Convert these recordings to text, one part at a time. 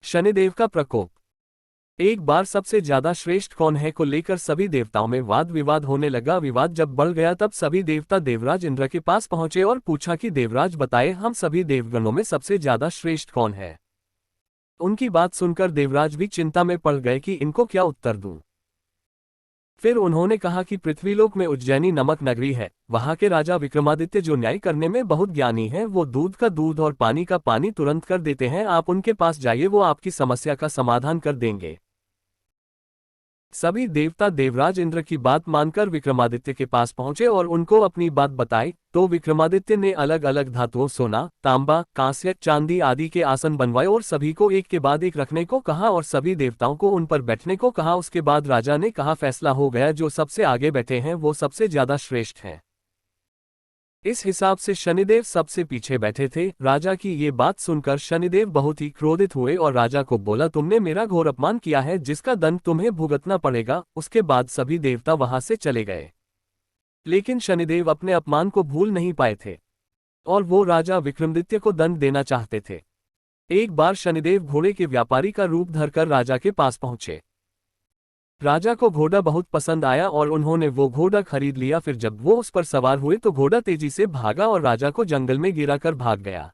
शनिदेव का प्रकोप। एक बार सबसे ज्यादा श्रेष्ठ कौन है को लेकर सभी देवताओं में वाद विवाद होने लगा। विवाद जब बढ़ गया तब सभी देवता देवराज इंद्र के पास पहुंचे और पूछा कि देवराज बताए, हम सभी देवगणों में सबसे ज्यादा श्रेष्ठ कौन है। उनकी बात सुनकर देवराज भी चिंता में पड़ गए कि इनको क्या उत्तर दूं। फिर उन्होंने कहा कि पृथ्वीलोक में उज्जैनी नमक नगरी है, वहां के राजा विक्रमादित्य जो न्याय करने में बहुत ज्ञानी हैं, वो दूध का दूध और पानी का पानी तुरंत कर देते हैं। आप उनके पास जाइए, वो आपकी समस्या का समाधान कर देंगे। सभी देवता देवराज इंद्र की बात मानकर विक्रमादित्य के पास पहुंचे और उनको अपनी बात बताई। तो विक्रमादित्य ने अलग अलग धातुओं सोना, तांबा, कांस्य, चांदी आदि के आसन बनवाए और सभी को एक के बाद एक रखने को कहा और सभी देवताओं को उन पर बैठने को कहा। उसके बाद राजा ने कहा, फैसला हो गया, जो सबसे आगे बैठे हैं वो सबसे ज्यादा श्रेष्ठ हैं। इस हिसाब से शनिदेव सबसे पीछे बैठे थे। राजा की ये बात सुनकर शनिदेव बहुत ही क्रोधित हुए और राजा को बोला, तुमने मेरा घोर अपमान किया है, जिसका दंड तुम्हें भुगतना पड़ेगा। उसके बाद सभी देवता वहां से चले गए। लेकिन शनिदेव अपने अपमान को भूल नहीं पाए थे और वो राजा विक्रमादित्य को दंड देना चाहते थे। एक बार शनिदेव घोड़े के व्यापारी का रूप धरकर राजा के पास पहुंचे। राजा को घोड़ा बहुत पसंद आया और उन्होंने वो घोड़ा खरीद लिया। फिर जब वो उस पर सवार हुए तो घोड़ा तेजी से भागा और राजा को जंगल में गिराकर भाग गया।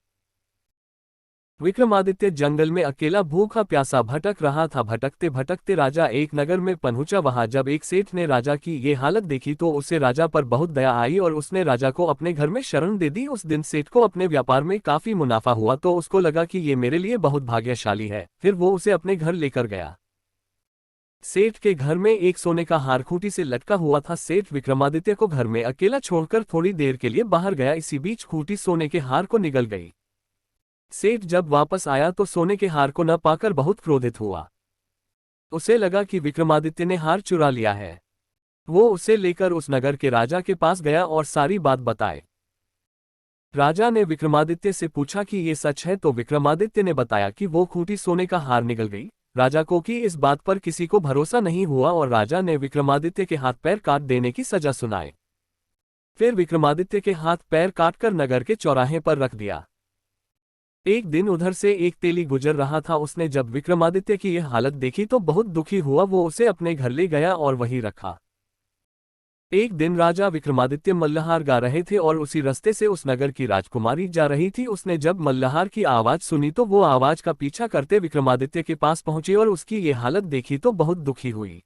विक्रमादित्य जंगल में अकेला भूखा प्यासा भटक रहा था। भटकते भटकते राजा एक नगर में पहुंचा। वहां जब एक सेठ ने राजा की ये हालत देखी तो उसे राजा पर बहुत दया आई और उसने राजा को अपने घर में शरण दे दी। उस दिन सेठ को अपने व्यापार में काफी मुनाफा हुआ तो उसको लगा कि ये मेरे लिए बहुत भाग्यशाली है। फिर वो उसे अपने घर लेकर गया। सेठ के घर में एक सोने का हार खूंटी से लटका हुआ था। सेठ विक्रमादित्य को घर में अकेला छोड़कर थोड़ी देर के लिए बाहर गया। इसी बीच खूंटी सोने के हार को निगल गई। सेठ जब वापस आया तो सोने के हार को न पाकर बहुत क्रोधित हुआ। उसे लगा कि विक्रमादित्य ने हार चुरा लिया है। वो उसे लेकर उस नगर के राजा के पास गया और सारी बात बताए। राजा ने विक्रमादित्य से पूछा कि ये सच है, तो विक्रमादित्य ने बताया कि वो खूंटी सोने का हार निगल गई। राजा को कि इस बात पर किसी को भरोसा नहीं हुआ और राजा ने विक्रमादित्य के हाथ पैर काट देने की सजा सुनाई। फिर विक्रमादित्य के हाथ पैर काटकर नगर के चौराहे पर रख दिया। एक दिन उधर से एक तेली गुजर रहा था। उसने जब विक्रमादित्य की यह हालत देखी तो बहुत दुखी हुआ। वो उसे अपने घर ले गया और वहीं रखा। एक दिन राजा विक्रमादित्य मल्लहार गा रहे थे और उसी रास्ते से उस नगर की राजकुमारी जा रही थी। उसने जब मल्लहार की आवाज सुनी तो वो आवाज का पीछा करते विक्रमादित्य के पास पहुंची और उसकी ये हालत देखी तो बहुत दुखी हुई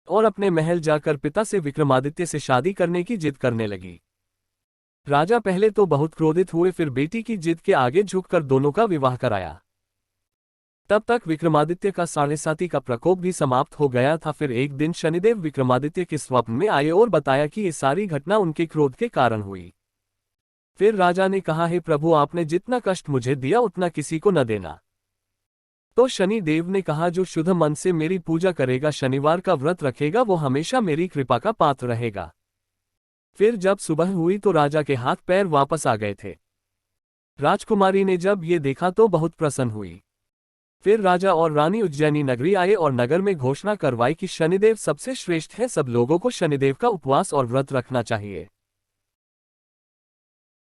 और अपने महल जाकर पिता से विक्रमादित्य से शादी करने की जिद करने लगी। राजा पहले तो बहुत क्रोधित हुए, फिर बेटी की जिद के आगे झुककर दोनों का विवाह कराया। तब तक विक्रमादित्य का साढ़ेसाती का प्रकोप भी समाप्त हो गया था। फिर एक दिन शनिदेव विक्रमादित्य के स्वप्न में आए और बताया कि ये सारी घटना उनके क्रोध के कारण हुई। फिर राजा ने कहा, हे प्रभु, आपने जितना कष्ट मुझे दिया उतना किसी को न देना। तो शनिदेव ने कहा, जो शुद्ध मन से मेरी पूजा करेगा, शनिवार का व्रत रखेगा, वो हमेशा मेरी कृपा का पात्र रहेगा। फिर जब सुबह हुई तो राजा के हाथ पैर वापस आ गए थे। राजकुमारी ने जब ये देखा तो बहुत प्रसन्न हुई। फिर राजा और रानी उज्जैनी नगरी आए और नगर में घोषणा करवाई कि शनिदेव सबसे श्रेष्ठ है। सब लोगों को शनिदेव का उपवास और व्रत रखना चाहिए।